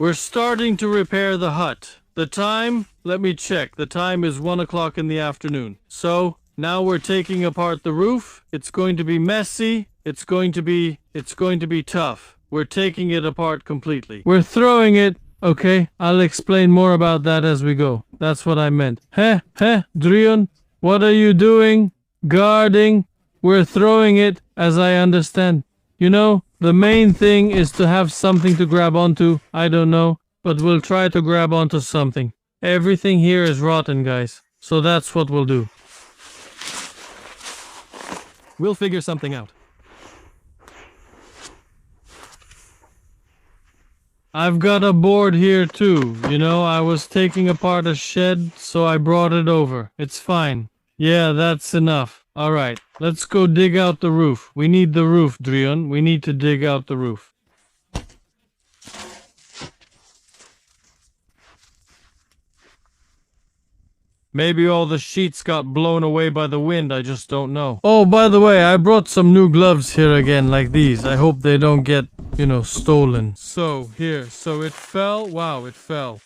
We're starting to repair the hut. The time, let me check. The time is 1 o'clock in the afternoon. So now we're taking apart the roof. It's going to be messy. It's going to be tough. We're taking it apart completely. We're throwing it. Okay, I'll explain more about that as we go. That's what I meant. Drion, what are you doing? Guarding. We're throwing it, as I understand. You know, the main thing is to have something to grab onto. I don't know, but we'll try to grab onto something. Everything here is rotten, guys. So that's what we'll do. We'll figure something out. I've got a board here too. You know, I was taking apart a shed, so I brought it over. It's fine. Yeah, that's enough. Alright, let's go dig out the roof. We need the roof, Drion. We need to dig out the roof. Maybe all the sheets got blown away by the wind, I just don't know. Oh, by the way, I brought some new gloves here again, like these. I hope they don't get, you know, stolen. So, here, so it fell. Wow, it fell.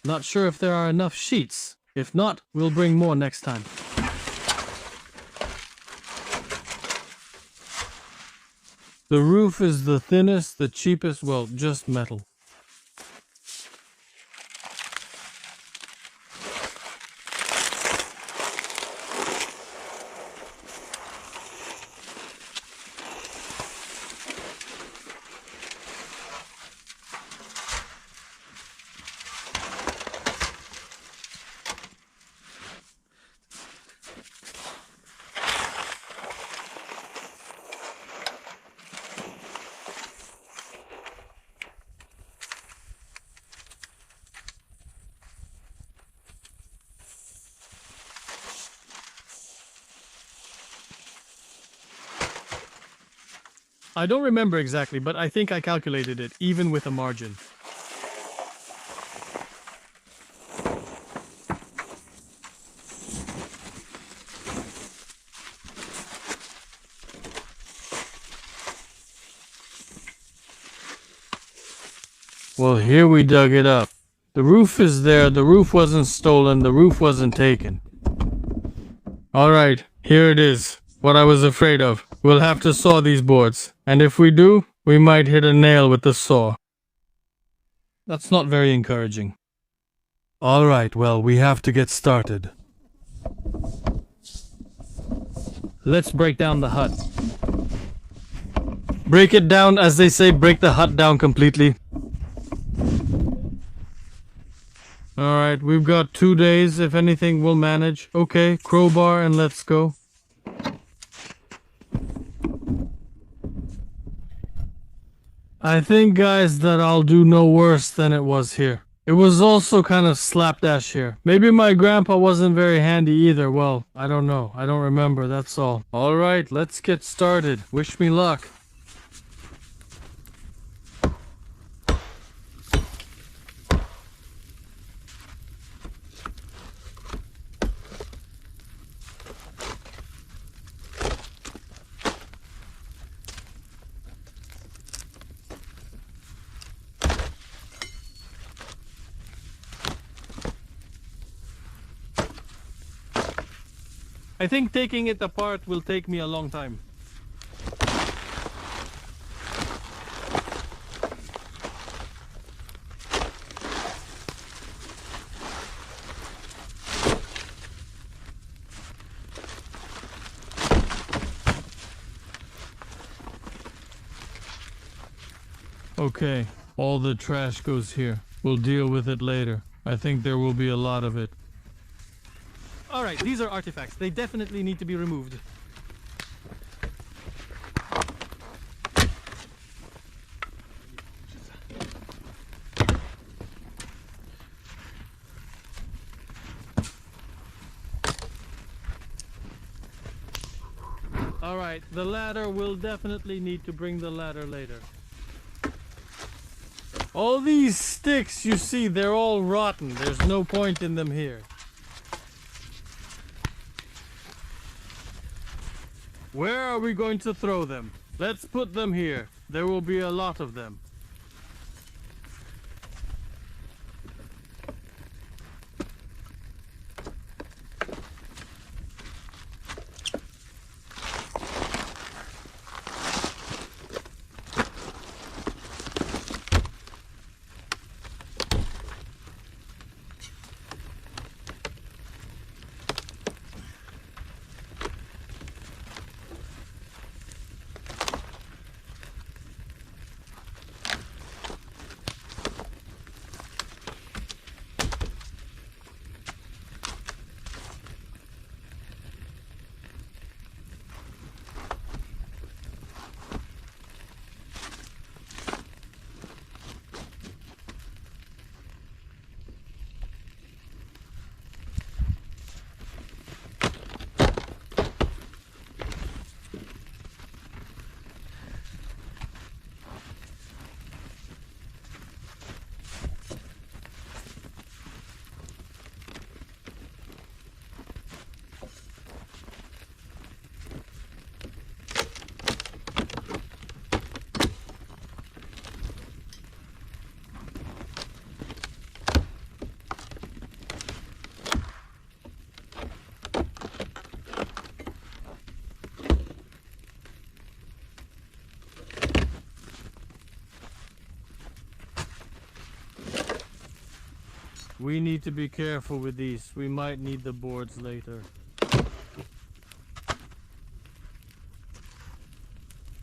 Not sure if there are enough sheets. If not, we'll bring more next time. The roof is the thinnest, the cheapest, well, just metal. I don't remember exactly, but I think I calculated it, even with a margin. Well, here we dug it up. The roof is there, the roof wasn't stolen, the roof wasn't taken. Alright, here it is. What I was afraid of. We'll have to saw these boards. And if we do, we might hit a nail with the saw. That's not very encouraging. Alright, well, we have to get started. Let's break down the hut. Break it down, as they say, break the hut down completely. Alright, we've got 2 days. If anything, we'll manage. Okay, crowbar and let's go. I think, guys, that I'll do no worse than it was here. It was also kind of slapdash here. Maybe my grandpa wasn't very handy either. Well, I don't know. I don't remember, that's all. Alright, let's get started. Wish me luck. I think taking it apart will take me a long time. Okay, all the trash goes here. We'll deal with it later. I think there will be a lot of it. Alright, these are artifacts. They definitely need to be removed. Alright, the ladder, will definitely need to bring the ladder later. All these sticks you see, they're all rotten. There's no point in them here. Where are we going to throw them? Let's put them here. There will be a lot of them. We need to be careful with these. We might need the boards later.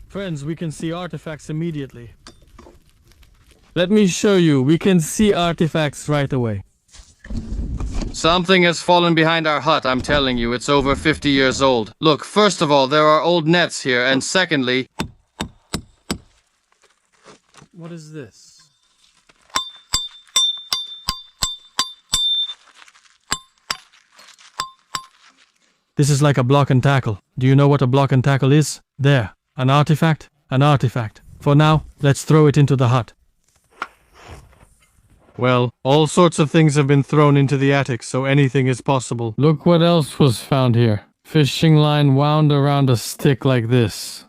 Friends, we can see artifacts immediately. Let me show you. We can see artifacts right away. Something has fallen behind our hut, I'm telling you. It's over 50 years old. Look, first of all, there are old nets here, and secondly... What is this? This is like a block and tackle. Do you know what a block and tackle is? There. An artifact? An artifact. For now, let's throw it into the hut. Well, all sorts of things have been thrown into the attic, so anything is possible. Look what else was found here. Fishing line wound around a stick like this.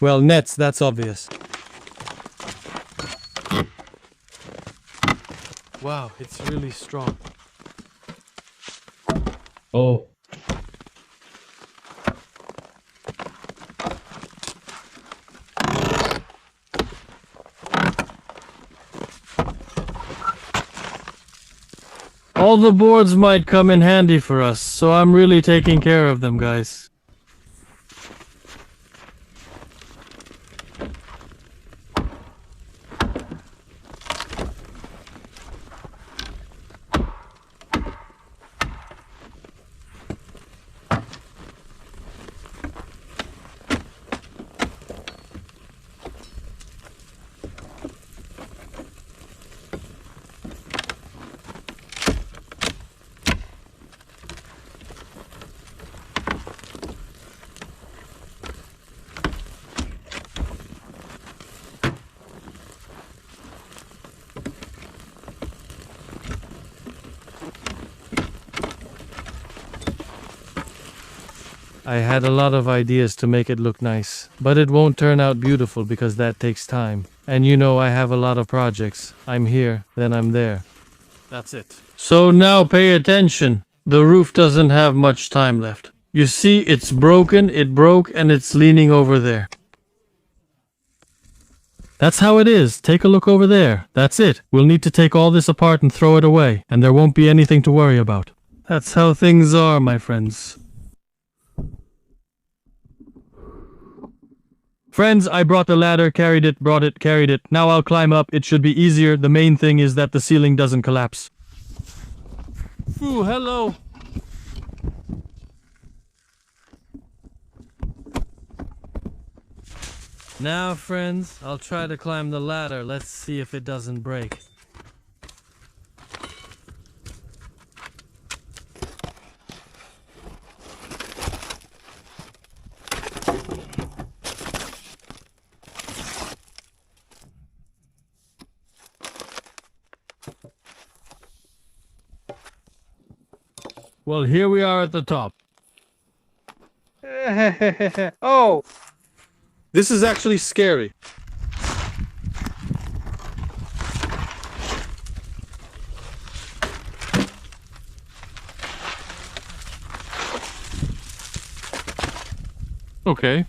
Well, nets, that's obvious. Wow, it's really strong. Oh. All the boards might come in handy for us, so I'm really taking care of them, guys. I had a lot of ideas to make it look nice, but it won't turn out beautiful because that takes time. And you know I have a lot of projects. I'm here, then I'm there. That's it. So now pay attention. The roof doesn't have much time left. You see, it's broken, it broke, and it's leaning over there. That's how it is. Take a look over there. That's it. We'll need to take all this apart and throw it away, and there won't be anything to worry about. That's how things are, my friends. Friends, I brought the ladder, carried it, brought it, carried it. Now I'll climb up. It should be easier. The main thing is that the ceiling doesn't collapse. Ooh, hello. Now, friends, I'll try to climb the ladder. Let's see if it doesn't break. Well, here we are at the top. Oh, This is actually scary. Okay.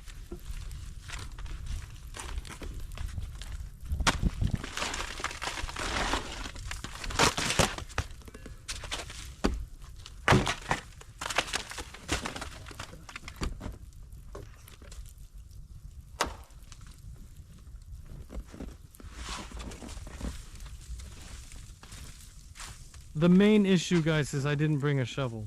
The main issue, guys, is I didn't bring a shovel.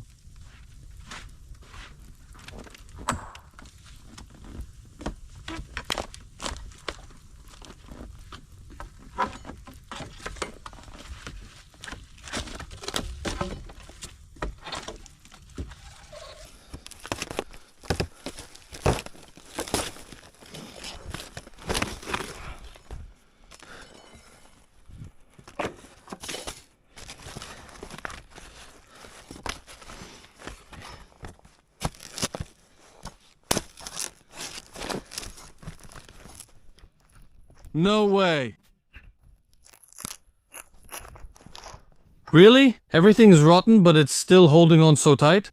No way. Really? Everything's rotten, but it's still holding on so tight?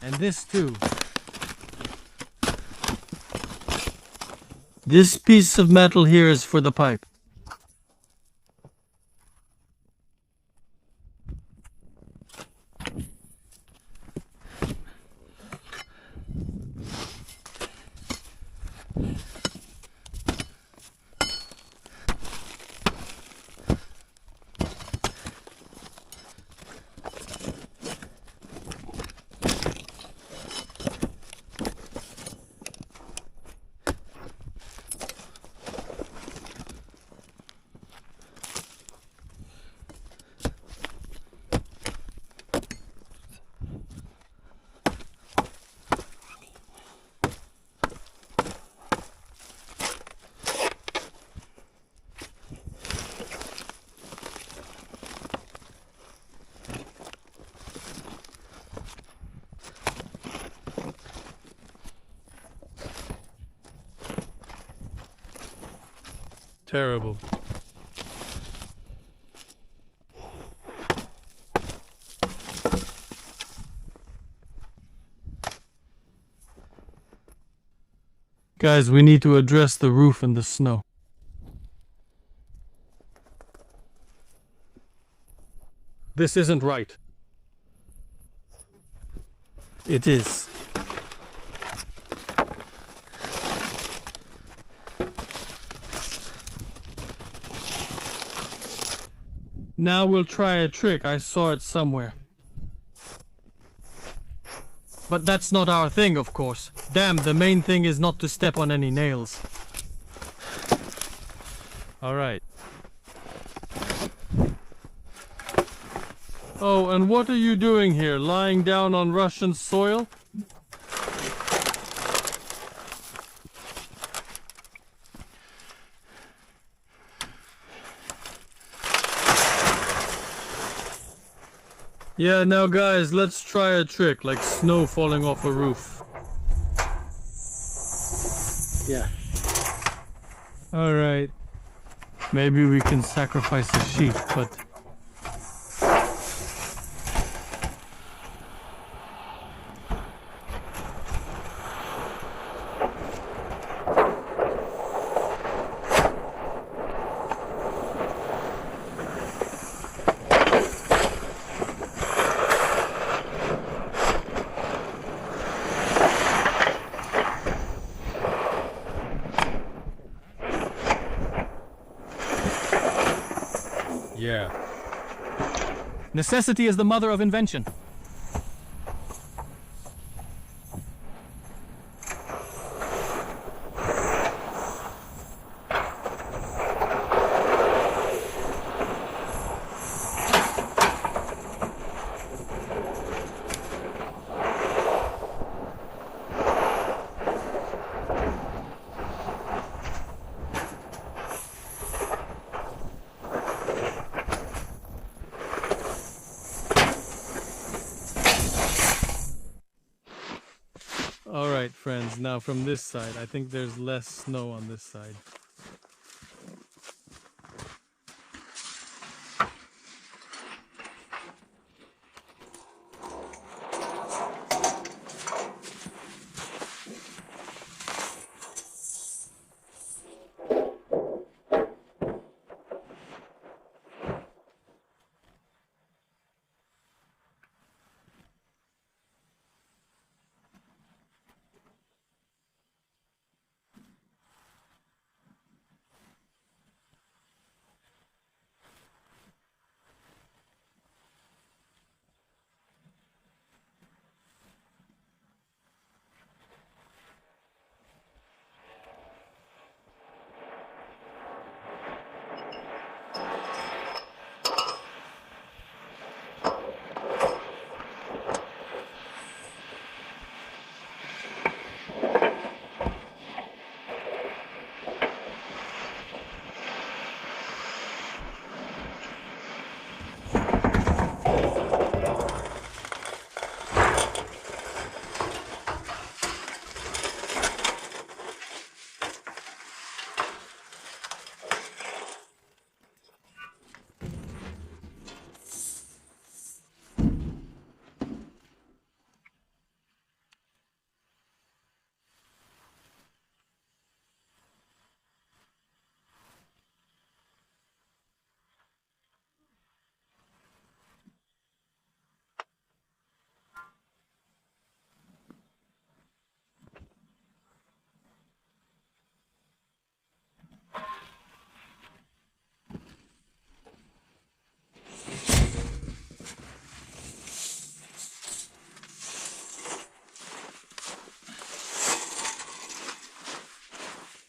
And this too. This piece of metal here is for the pipe. Terrible. Guys, we need to address the roof and the snow. This isn't right. It is. Now we'll try a trick. I saw it somewhere. But that's not our thing, of course. Damn, the main thing is not to step on any nails. Alright. Oh, and what are you doing here, lying down on Russian soil? Yeah, now guys, let's try a trick, like snow falling off a roof. Yeah. Alright. Maybe we can sacrifice a sheep, but... Yeah. Necessity is the mother of invention. Alright, friends, now from this side. I think there's less snow on this side.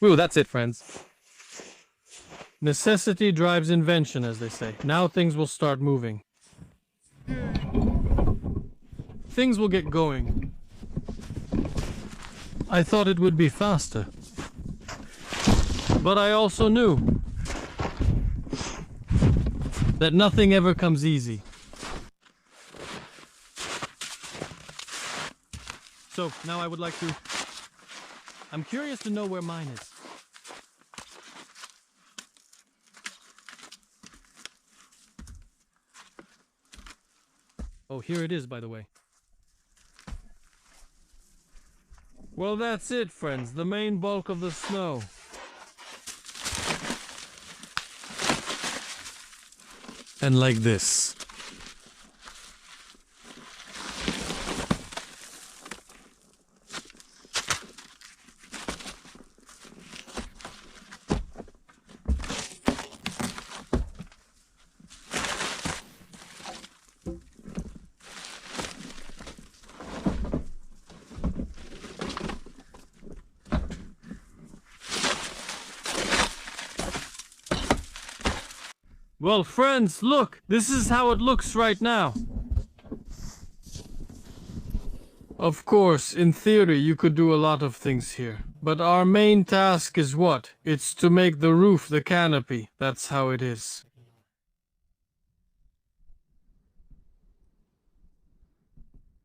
Woo, that's it, friends. Necessity drives invention, as they say. Now things will start moving. Things will get going. I thought it would be faster. But I also knew that nothing ever comes easy. So, now I would like to... I'm curious to know where mine is. Oh, here it is, by the way. Well, that's it, friends. The main bulk of the snow. And like this. Well, friends, look! This is how it looks right now. Of course, in theory, you could do a lot of things here. But our main task is what? It's to make the roof the canopy. That's how it is.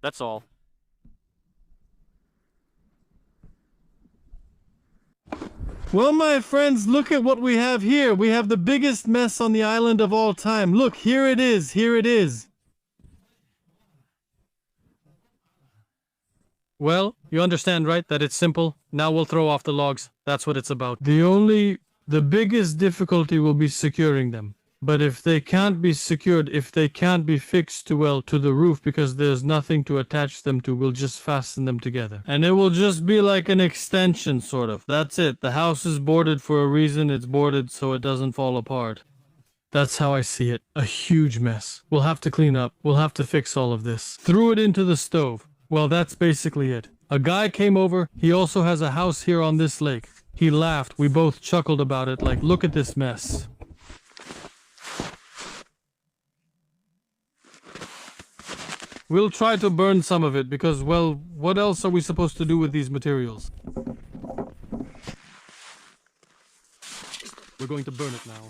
That's all. Well, my friends, look at what we have here. We have the biggest mess on the island of all time. Look, here it is. Here it is. Well, you understand, right? That it's simple. Now we'll throw off the logs. That's what it's about. The biggest difficulty will be securing them. But if they can't be secured, if they can't be fixed to the roof because there's nothing to attach them to, we'll just fasten them together. And it will just be like an extension, sort of. That's it. The house is boarded for a reason. It's boarded so it doesn't fall apart. That's how I see it. A huge mess. We'll have to clean up. We'll have to fix all of this. Threw it into the stove. Well, that's basically it. A guy came over. He also has a house here on this lake. He laughed. We both chuckled about it, like, look at this mess. We'll try to burn some of it because, well, what else are we supposed to do with these materials? We're going to burn it now.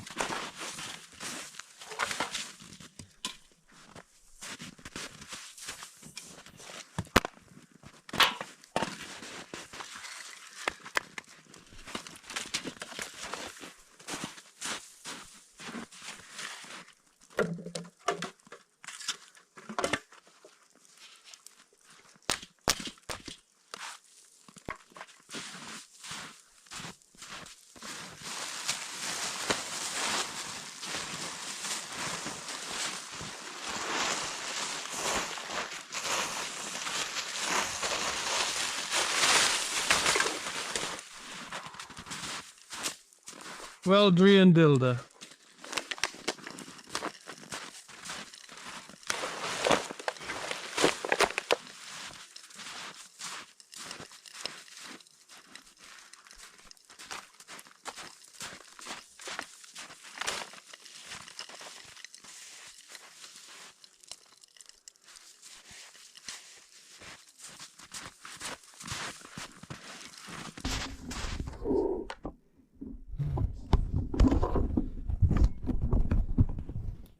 Well, Dree and Dilda.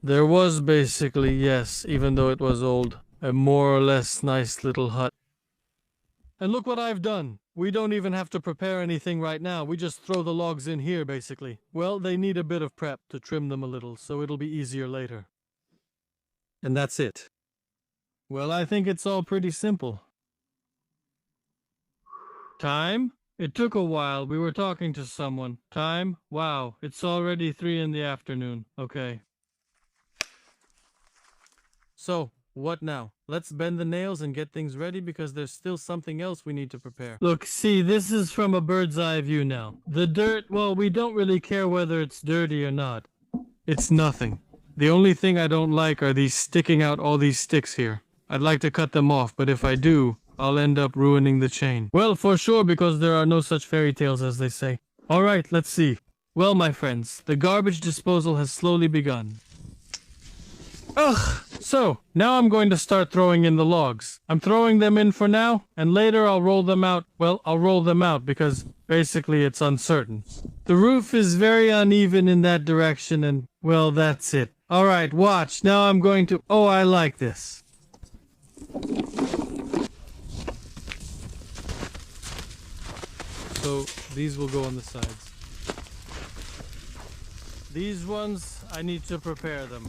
There was basically, yes, even though it was old, a more or less nice little hut. And look what I've done. We don't even have to prepare anything right now. We just throw the logs in here, basically. Well, they need a bit of prep to trim them a little, so it'll be easier later. And that's it. Well, I think it's all pretty simple. Time? It took a while. We were talking to someone. Time? Wow, it's already 3 in the afternoon. Okay. So, what now? Let's bend the nails and get things ready because there's still something else we need to prepare. Look, see, this is from a bird's eye view now. The dirt, well, we don't really care whether it's dirty or not. It's nothing. The only thing I don't like are these sticking out all these sticks here. I'd like to cut them off, but if I do, I'll end up ruining the chain. Well, for sure, because there are no such fairy tales, as they say. Alright, let's see. Well, my friends, the garbage disposal has slowly begun. Ugh! So, now I'm going to start throwing in the logs. I'm throwing them in for now, and later I'll roll them out. Well, I'll roll them out because basically it's uncertain. The roof is very uneven in that direction and, well, that's it. Alright, watch. Now I'm going to... Oh, I like this. So, these will go on the sides. These ones, I need to prepare them.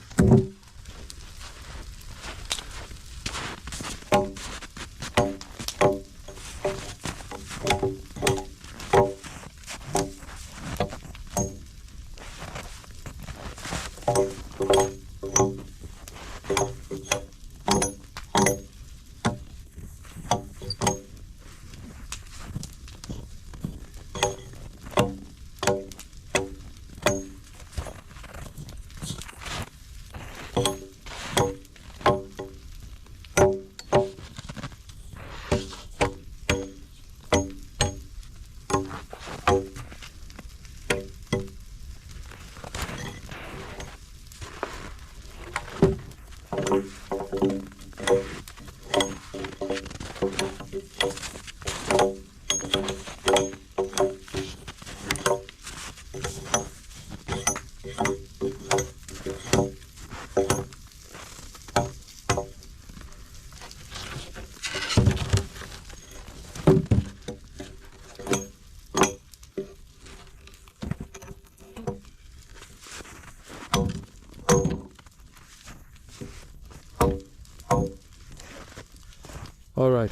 All right.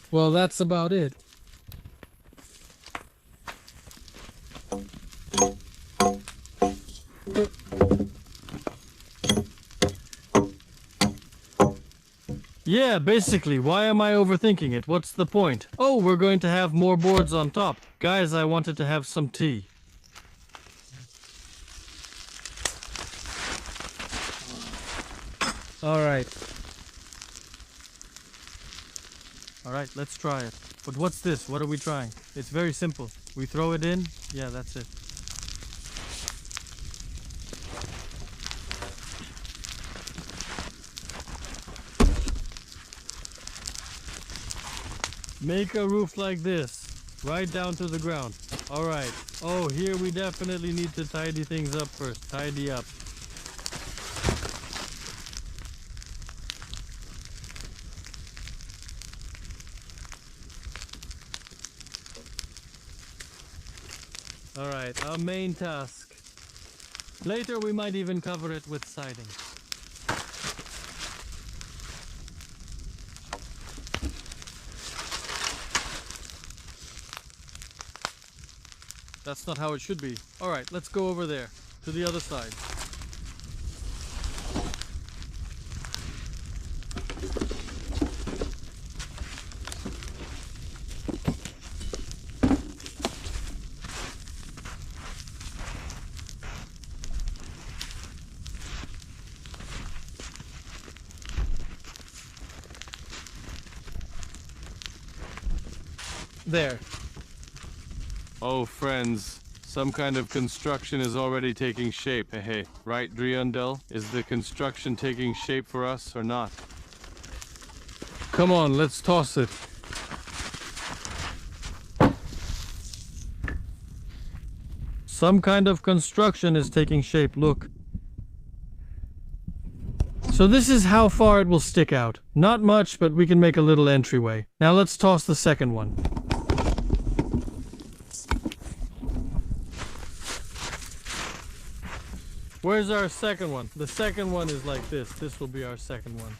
Well, that's about it. Yeah, basically, why am I overthinking it? What's the point? Oh, we're going to have more boards on top. Guys, I wanted to have some tea. All right. All right, let's try it. But what's this? What are we trying? It's very simple. We throw it in. Yeah, that's it. Make a roof like this, right down to the ground. All right. Oh, here we definitely need to tidy things up first. Tidy up. All right, our main task. Later we might even cover it with siding. That's not how it should be. All right, let's go over there, to the other side. There. Oh, friends, some kind of construction is already taking shape. Hey, right, Driandel? Is the construction taking shape for us or not? Come on, let's toss it. Some kind of construction is taking shape, look. So this is how far it will stick out. Not much, but we can make a little entryway. Now let's toss the second one. Where's our second one? The second one is like this. This will be our second one.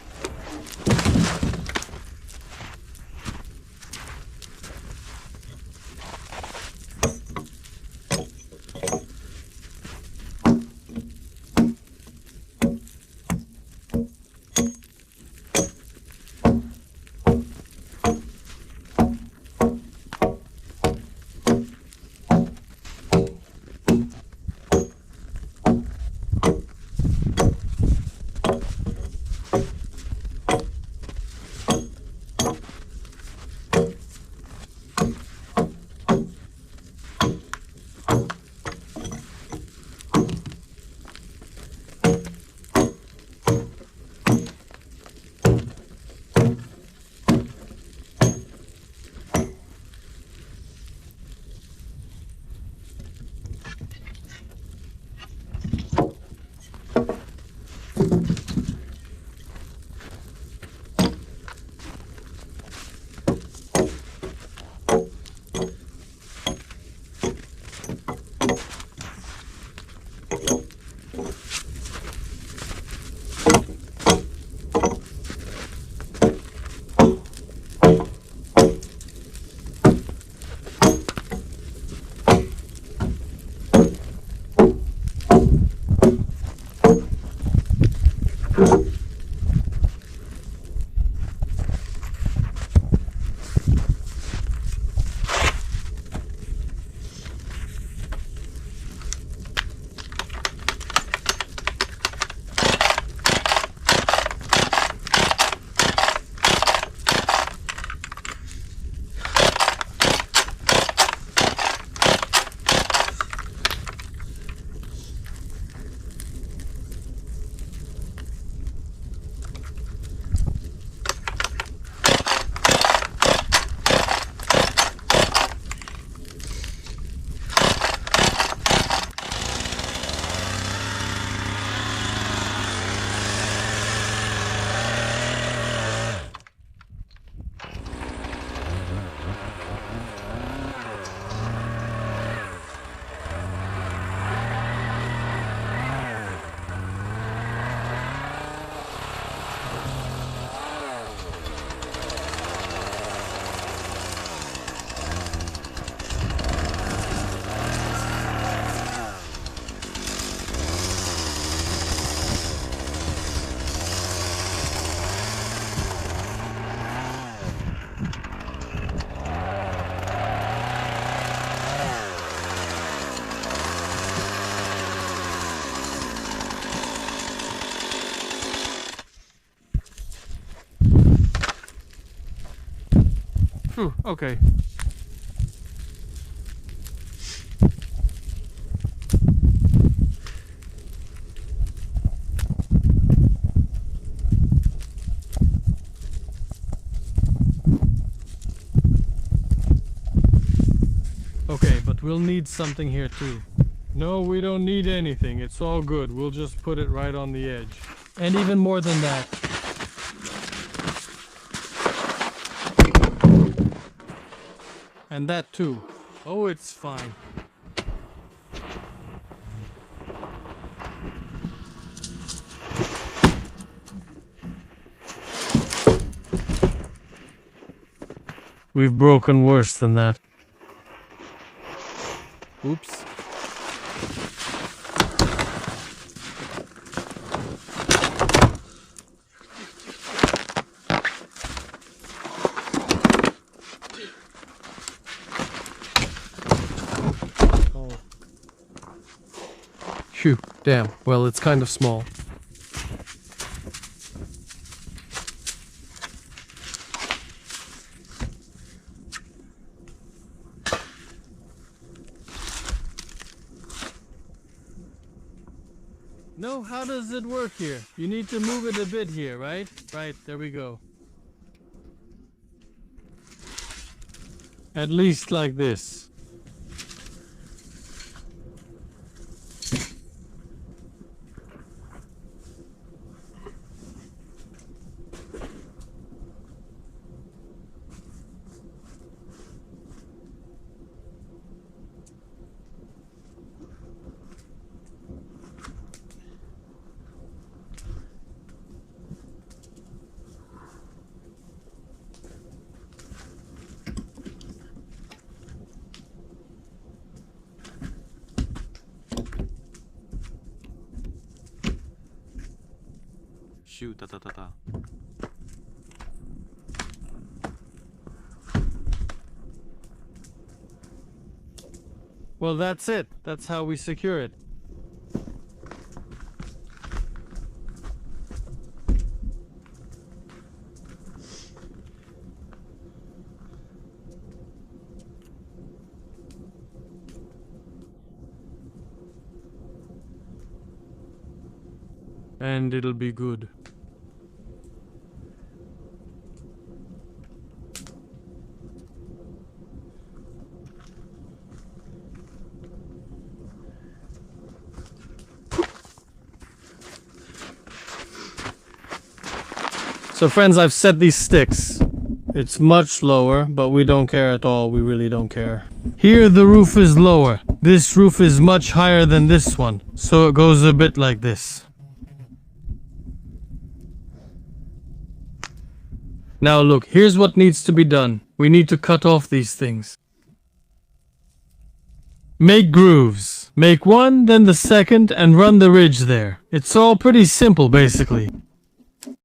Phew, okay. Okay, but we'll need something here too. No, we don't need anything. It's all good. We'll just put it right on the edge. And even more than that. And that too. Oh, it's fine. We've broken worse than that. Oops. Phew, damn. Well, it's kind of small. No, how does it work here? You need to move it a bit here, right? Right, there we go. At least like this. Shoot, ta ta ta ta. Well, that's it. That's how we secure it. And it'll be good. So friends, I've set these sticks. It's much lower, but we don't care at all. We really don't care. Here the roof is lower. This roof is much higher than this one. So it goes a bit like this. Now look, here's what needs to be done. We need to cut off these things. Make grooves. Make one, then the second, and run the ridge there. It's all pretty simple, basically.